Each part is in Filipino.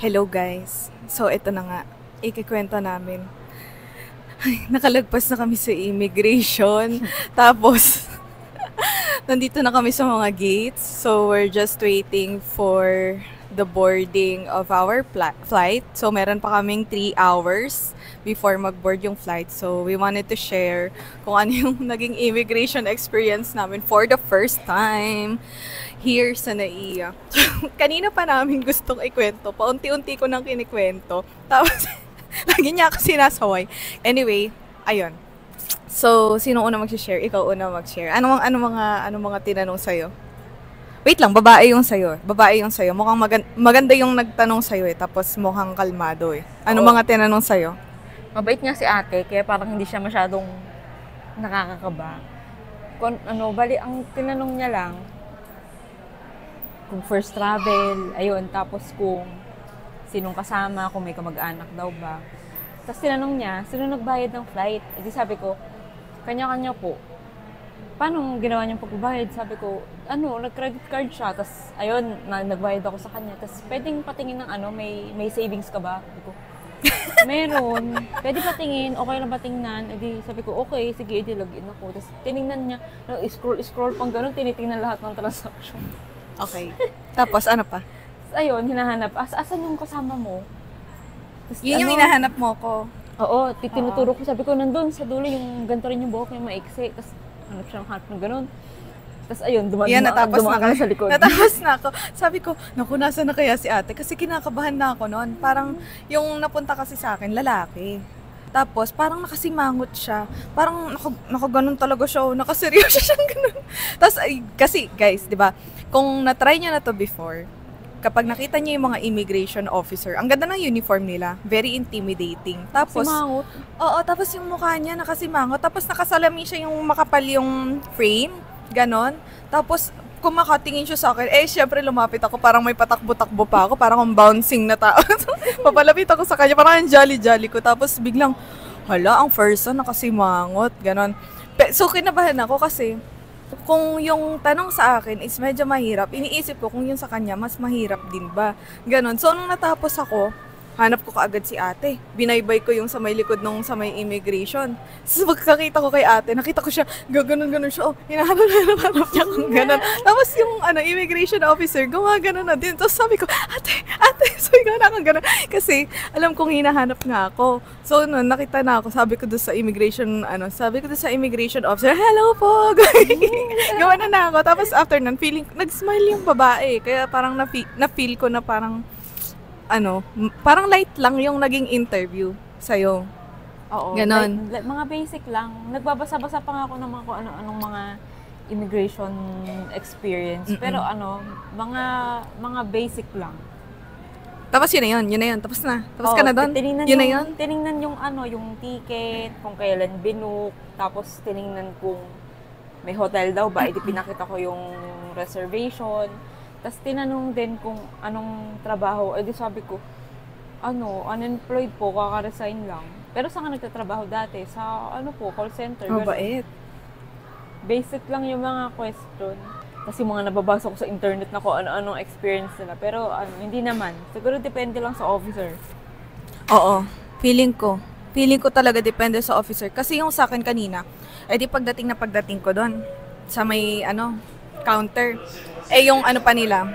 Hello guys. So ito na nga, ikikwento namin. Ay, nakalagpas na kami sa immigration. Tapos, nandito na kami sa mga gates. So we're just waiting for the boarding of our flight. So meron pa kaming 3 hours before mag-board yung flight. So we wanted to share kung ano yung naging immigration experience namin for the first time here sa NAIA. Kanina pa namin gustong ikwento. Paunti-unti ko nang kinikwento. Tapos, lagi niya ako sinasaway. Anyway, ayun. So, sino una mag-share? Ikaw una mag-share. Ano mga tinanong sa'yo? Wait lang, babae yung sa'yo. Babae yung sa'yo. Mukhang maganda yung nagtanong sa'yo eh. Tapos mukhang kalmado eh. Ano mga tinanong sa'yo? Mabait nga si ate, kaya parang hindi siya masyadong nakakakaba. Bali, ang tinanong niya lang, kung first travel, ayun, tapos kung sinong kasama, kung may kamag-anak daw ba. Tapos tinanong niya, sino nagbayad ng flight? E di sabi ko, kanya-kanya po. Paano ginawa niyang pagbabayad? Sabi ko, nag-credit card siya. Tapos, ayun, nagbayad ako sa kanya. Tapos, pwedeng patingin ng may savings ka ba? Sabi ko, meron. Pwede patingin, okay lang patingnan. E di sabi ko, okay, sige, edi login ako. Tapos, tinignan niya, scroll pang gano'n, tinitingnan lahat ng transaction. Okay. Tapos, ano pa? Ayun, hinahanap. Asan yung kasama mo? Tapos, Yun yung hinahanap mo ko. Oo, tinuturo ko. Sabi ko, nandun sa dulo yung ganito rin yung buhok, yung maiksi. Tapos, hanap siya ng hanap ng ganun. Tapos, ayun, dumaan ka sa likod. Natapos na ako. Sabi ko, naku, nasa na kaya si ate? Kasi kinakabahan na ako noon. Parang, yung napunta kasi sa akin, lalaki. Tapos, parang nakasimangot siya. Parang nakaganon talaga siya. Nakaseryoso siyang ganun. Tapos, kasi, guys, di ba, kung na-try niya na to before, kapag nakita niya yung mga immigration officer, ang ganda ng uniform nila, very intimidating. Tapos, simangot? Oo, tapos yung mukha niya nakasimangot. Tapos, nakasalamin siya yung makapal yung frame. Ganon. Tapos, kung makatingin siya sa akin, syempre lumapit ako, parang may patakbo-takbo pa ako, parang akong bouncing na tao. Papalapit ako sa kanya, parang ang jolly-jolly ko. Tapos biglang, hala, ang person nakasimangot, ganon. So, kinabahan ako kasi, kung yung tanong sa akin is medyo mahirap, iniisip ko kung yung sa kanya, mas mahirap din ba? Ganon. So, nung natapos ako, hanap ko kaagad si ate. Binaybay ko yung sa may likod nung sa may immigration. So, pagkakita ko kay ate, nakita ko siya, gaganon-ganon siya. Oh, hinahanap niya kung ganon. Tapos yung immigration officer, gumagano na din. Tapos sabi ko, ate, so ikaw na kang ganon. Kasi alam kong hinahanap nga ako. So, nun, nakita na ako, sabi ko doon sa immigration officer, hello po! Gumana na ako. Tapos after nun, nag-smile yung babae. Kaya parang na-feel ko na parang parang light lang yung naging interview sa'yo. Oo. Ganon. Mga basic lang. Nagbabasa-basa pa nga ako ng mga anong mga immigration experience. Mm-mm. Pero mga basic lang. Tapos yun na yun. Tapos na. Tapos ka na doon? Yun na yun? Tinignan yung ticket, kung kailan binook, tapos tinignan kung may hotel daw ba, edi pinakita ko yung reservation. Tapos tinanong din kung anong trabaho. Eh di sabi ko, unemployed po, kaka-resign lang. Pero saan ka nagtatrabaho dati? Sa call center. Mabait. Basic lang yung mga question. Kasi mga nababasa ko sa internet na kung ano-anong experience nila. Pero hindi naman. Siguro depende lang sa officer. Oo. Feeling ko talaga depende sa officer. Kasi yung sa akin kanina, di pagdating ko doon, sa may counter. Yung pa nila,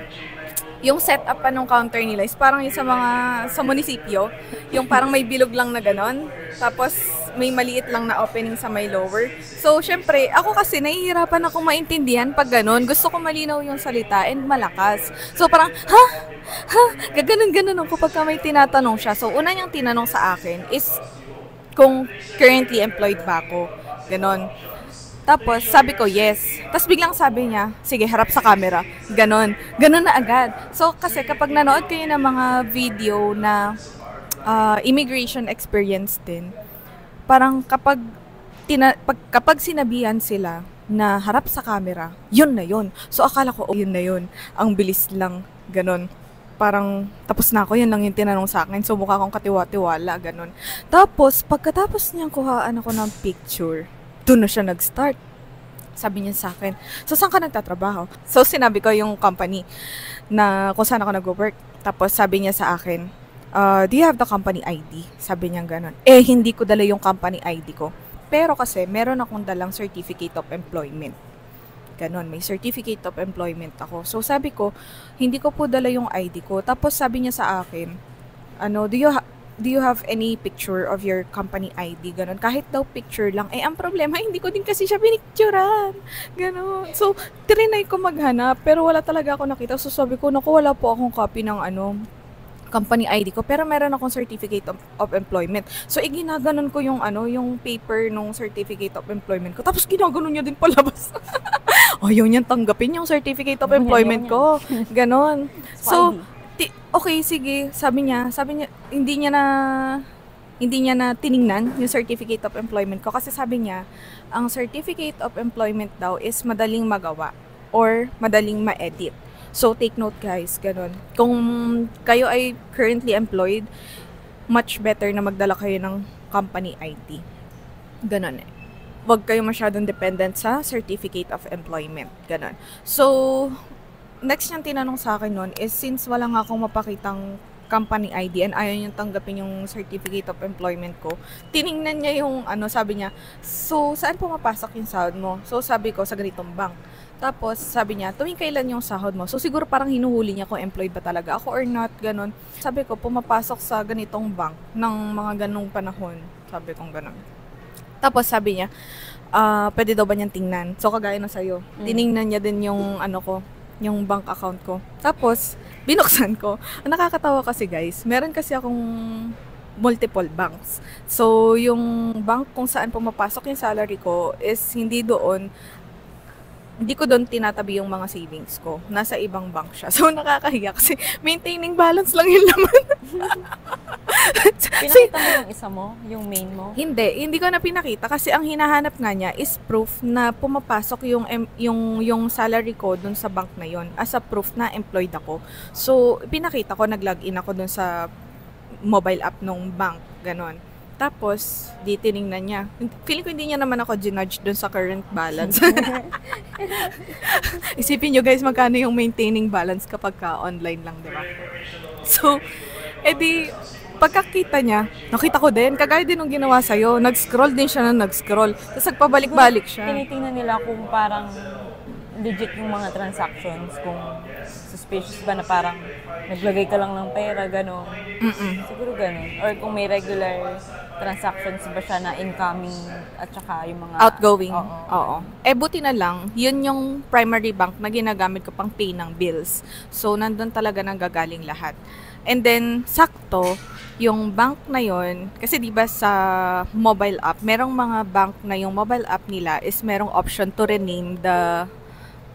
yung setup pa ng counter nila is parang yung sa munisipyo, yung parang may bilog lang na ganon, tapos may maliit lang na opening sa may lower. So, syempre, ako kasi nahihirapan ako maintindihan pag ganon. Gusto ko malinaw yung salita and malakas. So, parang, gaganon-ganon ako pagka may tinatanong siya. So, una niyang tinanong sa akin is kung currently employed ba ako. Ganon. Tapos, sabi ko, yes. Tapos biglang sabi niya, sige, harap sa camera. Ganon. Ganon na agad. So, kasi kapag nanood kayo ng mga video na immigration experience din, parang kapag sinabihan sila na harap sa camera, yun na yun. So, akala ko, yun na yun. Ang bilis lang. Ganon. Parang, tapos na ako, yun lang yung tinanong sa akin. So, mukha akong katiwa-tiwala. Ganon. Tapos, pagkatapos niyang kuhaan ako ng picture, doon na siya nag-start. Sabi niya sa akin, so saan ka nagtatrabaho? So sinabi ko yung company na kung saan ako nag-work. Tapos sabi niya sa akin, do you have the company ID? Sabi niya gano'n. Hindi ko dala yung company ID ko. Pero kasi meron akong dalang certificate of employment. Ganon, may certificate of employment ako. So sabi ko, hindi ko po dala yung ID ko. Tapos sabi niya sa akin, do you have any picture of your company ID? Ganon. Kahit daw picture lang. Ang problema, hindi ko din kasi siya pinicturean. Ganon. So, trinay ko maghanap, pero wala talaga ako nakita. So, sabi ko, naku, wala po akong copy ng company ID ko, pero meron akong certificate of employment. So, ginaganon ko yung paper nung certificate of employment ko. Tapos, ginaganon niya din palabas. Ayaw niyang tanggapin yung certificate of employment ko. Ganon. So, okay, sige, sabi niya, hindi niya na tiningnan yung certificate of employment ko kasi sabi niya, ang certificate of employment daw is madaling magawa or madaling ma-edit. So, take note guys, ganun. Kung kayo ay currently employed, much better na magdala kayo ng company ID. Ganun eh. Huwag kayo masyadong dependent sa certificate of employment. Ganun. So, next niyang tinanong sa akin nun is since wala nga akong mapakitang company ID and ayaw niyang tanggapin yung certificate of employment ko, tiningnan niya yung sabi niya, so saan pumapasok yung sahod mo? So sabi ko, sa ganitong bank. Tapos sabi niya, tuwing kailan yung sahod mo? So siguro parang hinuhuli niya kung employed ba talaga ako or not, ganun. Sabi ko, pumapasok sa ganitong bank ng mga ganung panahon. Sabi kong ganun. Tapos sabi niya, pwede daw ba niyang tingnan? So kagaya na sa'yo, tiningnan niya din yung yung bank account ko. Tapos, binuksan ko. Ang nakakatawa kasi guys, meron kasi akong multiple banks. So, yung bank kung saan pumapasok yung salary ko is hindi ko doon tinatabi yung mga savings ko. Nasa ibang bank siya. So, nakakahiya kasi maintaining balance lang yung laman. Pinakita mo yung isa mo? Yung main mo? Hindi ko na pinakita kasi ang hinahanap nga niya is proof na pumapasok yung salary ko dun sa bank na yon as a proof na employed ako. So, pinakita ko, nag-login ako dun sa mobile app nung bank, ganon. Tapos, di tinignan niya. Feeling ko hindi niya naman ako ginudge dun sa current balance. Isipin nyo guys, magkano yung maintaining balance kapag online lang, diba? So, pagkakita niya, nakita ko din, kagaya din nung ginawa sa'yo, nag-scroll din siya na nag-scroll. Tapos nagpabalik-balik siya. Tinitingnan nila kung parang legit yung mga transactions, kung suspicious ba na parang naglagay ka lang ng pera, gano'n. Siguro gano'n. Or kung may regular transactions ba siya na incoming at saka yung mga outgoing. Oo. Buti na lang, yun yung primary bank na ginagamit ko pang pay ng bills. So, nandun talaga nanggagaling lahat. And then, sakto, yung bank na yon kasi diba sa mobile app, merong mga bank na yung mobile app nila is merong option to rename the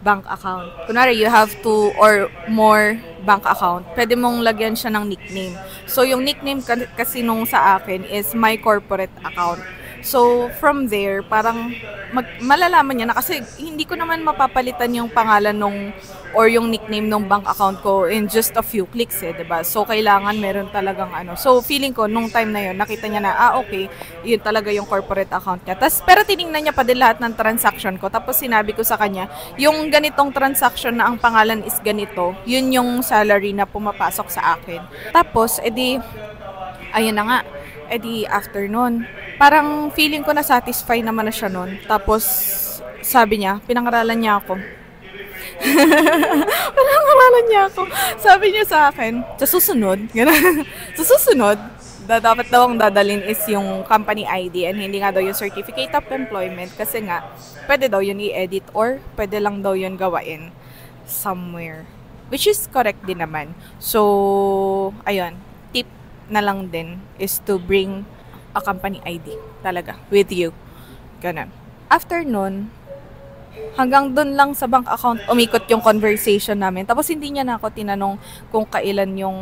bank account. Kunwari, you have 2 or more bank account. Pwede mong lagyan siya ng nickname. So, yung nickname kasi nung sa akin is my corporate account. So, from there, parang malalaman niya na kasi hindi ko naman mapapalitan yung pangalan or yung nickname ng bank account ko in just a few clicks diba? So, kailangan meron talagang So, feeling ko, nung time na yun, nakita niya na, okay, yun talaga yung corporate account niya. Pero tiningnan niya pa din lahat ng transaction ko. Tapos, sinabi ko sa kanya, yung ganitong transaction na ang pangalan is ganito, yun yung salary na pumapasok sa akin. Tapos, ayun na nga, after nun, parang feeling ko na satisfy naman na siya nun. Tapos, sabi niya, pinangaralan niya ako. Pinangaralan niya ako. Sabi niya sa akin, sa susunod, dapat daw ang dadalhin is yung company ID and hindi nga daw yung certificate of employment kasi nga, pwede daw yun i-edit or pwede lang daw yun gawain somewhere. Which is correct din naman. So, ayun, tip na lang din is to bring a company ID talaga with you. Ganun. After nun, hanggang dun lang sa bank account umikot yung conversation namin. Tapos hindi niya na ako tinanong kung kailan yung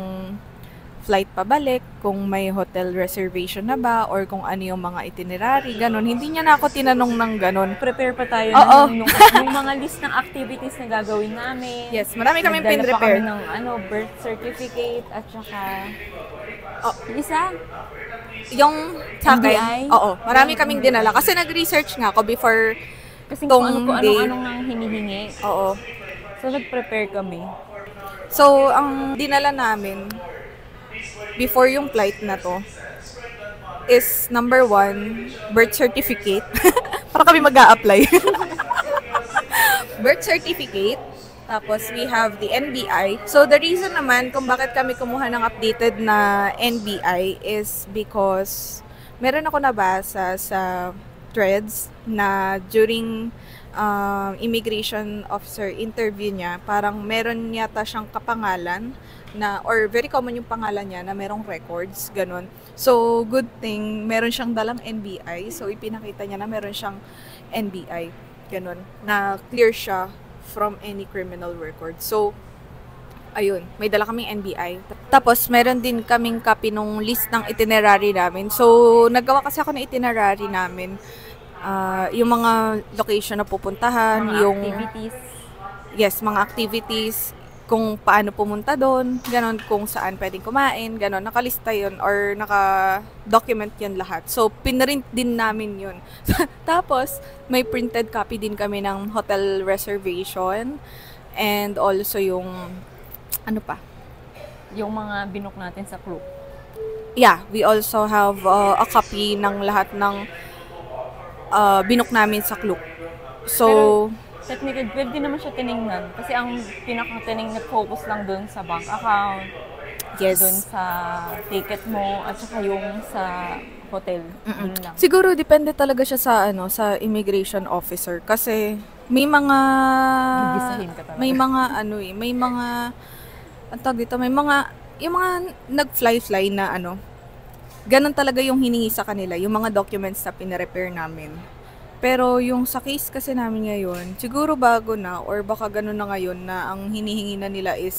flight pabalik, kung may hotel reservation na ba, or kung ano yung mga itinerary, ganun. Hindi niya na ako tinanong ng ganun. Prepare pa tayo nung mga list ng activities na gagawin namin. Yes, marami kaming pin-prepare. Nagdala pa kami ng birth certificate at saka isa? Yung sa akin, marami kaming dinala. Kasi nag-research nga ako before Kasi tong kung day. ano-ano nang hinihingi. Oo. So, nag-prepare kami. So, ang dinala namin before yung flight na to is number 1, birth certificate. Para kami mag-a-apply. Birth certificate. Tapos, we have the NBI. So, the reason naman kung bakit kami kumuha ng updated na NBI is because meron ako nabasa sa threads na during immigration officer interview niya, parang meron yata siyang kapangalan na, or very common yung pangalan niya na merong records, ganun. So, good thing, meron siyang dalang NBI. So, ipinakita niya na meron siyang NBI, ganun, na clear siya from any criminal record. So, ayun, may dala kaming NBI. Tapos, meron din kaming copy nung list ng itinerary namin. So, naggawa kasi ako ng itinerary namin. Yung mga location na pupuntahan, Mga yung activities. yes, mga activities, kung paano pumunta doon, ganon, kung saan pwedeng kumain, ganon, nakalista yun or naka-document yun lahat. So, pinrint din namin yun. Tapos, may printed copy din kami ng hotel reservation and also yung, ano pa? Yung mga binook natin sa crew. Yeah, we also have a copy ng lahat ng binook namin sa Klook. So, Technically, pwede naman siya tiningnan. Kasi ang pinaka-tiningnan, focus lang dun sa bank account, yes. dun sa ticket mo, at saka yung sa hotel. Dun lang. Siguro depende talaga siya sa sa immigration officer kasi may mga Gigisahin ka talaga. may mga ang tawag dito, may mga yung mga nag-fly na ganun talaga yung hiningi sa kanila, yung mga documents na pina-repair namin. Pero yung sa case kasi namin ngayon, siguro bago na or baka ganun na ngayon na ang hinihingi na nila is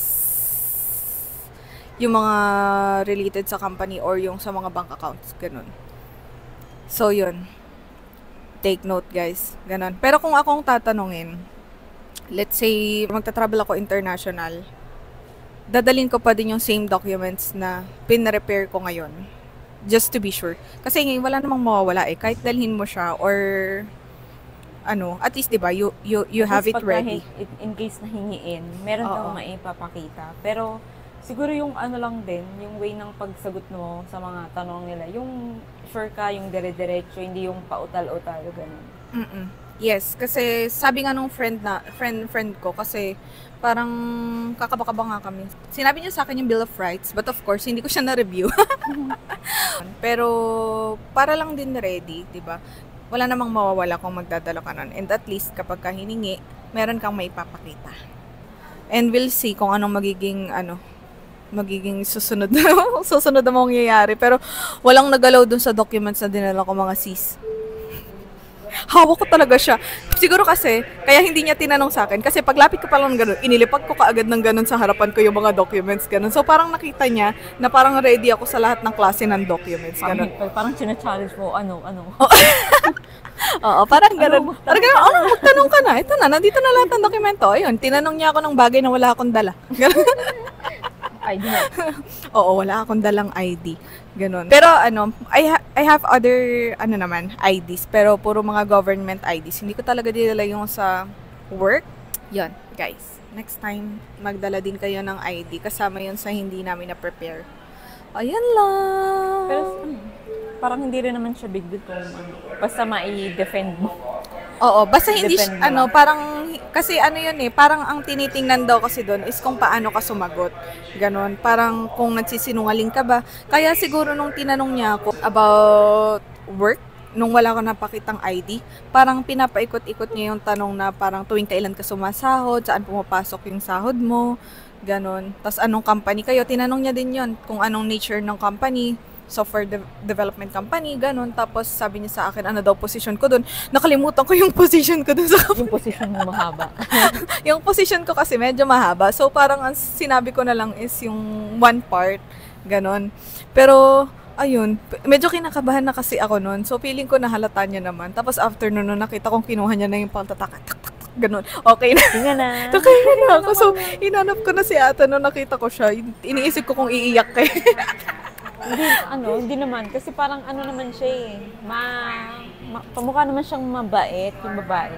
yung mga related sa company or yung sa mga bank accounts, ganun. So, yun. Take note, guys. Ganun. Pero kung akong tatanungin, let's say, magta-travel ako international, dadalhin ko pa din yung same documents na pin-repair ko ngayon. Just to be sure. Kasi wala namang mawawala eh. Kahit dalhin mo siya or at least 'di ba, you have it ready. In case na hingiin, meron kang maipapakita. Pero siguro yung lang din, yung way ng pagsagot mo sa mga tanong nila, yung sure ka, yung dire-diretso, hindi yung pautal-utal ganun. Yes, kasi sabi nga nung friend ko kasi parang kakabaka nga kami. Sinabi niya sa akin yung Bill of Rights, but of course, hindi ko siya na-review. Pero para lang din ready, 'di ba? Wala namang mawawala kung magdadala ka nun. And at least kapag ka hiningi, meron kang maipapakita. And we'll see kung anong magiging susunod na mangyayari. Pero walang nagalaw dun sa documents na dinala ko, mga sis. Hawak ko talaga siya. Siguro kasi, kaya hindi niya tinanong sa akin. Kasi paglapit ko pa lang gano'n, inilipag ko kaagad ng gano'n sa harapan ko yung mga documents, gano'n. So parang nakita niya na parang ready ako sa lahat ng klase ng documents, gano'n. Parang china-challenge mo, ano. Oo, parang gano'n. Parang gano'n, magtanong ka na. Ito na, nandito na lahat ng dokumento. Ayun, tinanong niya ako ng bagay na wala akong dala. Gano'n. ID mo. Oo, wala akong dalang ID. Ganon. Pero I have other IDs, pero puro mga government IDs. Hindi ko talaga dinala yung sa work. Yon, guys. Next time, magdala din kayo ng ID kasama yun sa hindi namin na-prepare. Ayan lang. Pero parang hindi rin naman siya big deal kung basta mai-defend mo. Oo, basta hindi Depende parang kasi yun parang ang tinitingnan daw kasi doon is kung paano ka sumagot. Ganon, parang kung nagsisinungaling ka ba. Kaya siguro nung tinanong niya ako about work, nung wala ko napakitang ID, parang pinapaikot-ikot niya yung tanong na parang tuwing kailan ka sumasahod, saan pumapasok yung sahod mo, ganon. Tas anong company kayo, tinanong niya din yun, kung anong nature ng company, software development company, ganun. Tapos sabi niya sa akin, ano daw position ko doon. Nakalimutan ko yung position ko doon sa company. Yung position mo mahaba. Yung position ko kasi medyo mahaba. So parang ang sinabi ko na lang is yung one part, ganun. Pero ayun, medyo kinakabahan na kasi ako noon. So feeling ko nahalata niya naman. Tapos after noon, nakita kong kinuha niya na yung pagtataka. Ganun. Okay na. Tingnan na. Okay na ako. So hinanap ko na si ate nung nakita ko siya. Iniisip ko kung iiyak kay. Hindi naman. Kasi parang naman siya eh. Pamukha naman siyang mabait, yung babae.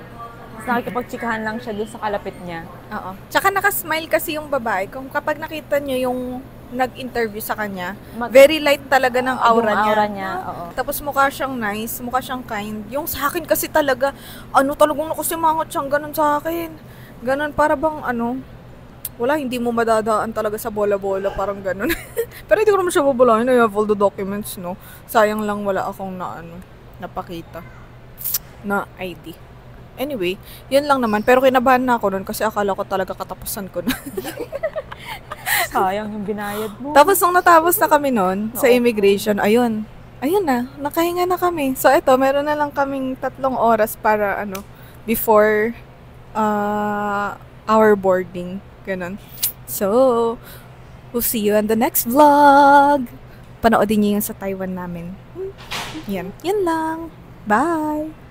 nakikipagtsikahan lang siya dun sa kalapit niya. Oo. Tsaka nakasmile kasi yung babae. Kung kapag nakita nyo yung nag-interview sa kanya, very light talaga ng aura Yung niya. aura niya, oo. Tapos mukha siyang nice, mukha siyang kind. Yung sa akin kasi talaga, talagang nakasimangot siyang ganun sa akin. Ganun, para bang wala, hindi mo madadaan talaga sa bola-bola, parang ganun. Pero hindi ko naman siya babalain, I have all the documents, no? Sayang lang wala akong napakita na ID. Anyway, yun lang naman. Pero kinabahan na ako nun kasi akala ko talaga katapusan ko na. Sayang yung binayad mo. Tapos nung natapos na kami nun, sa immigration, ayun na, nakahinga na kami. So eto, meron na lang kaming 3 oras para before our boarding. Ganun. So, we'll see you on the next vlog. Panoodin niyo yung sa Taiwan namin. Yan lang. Bye!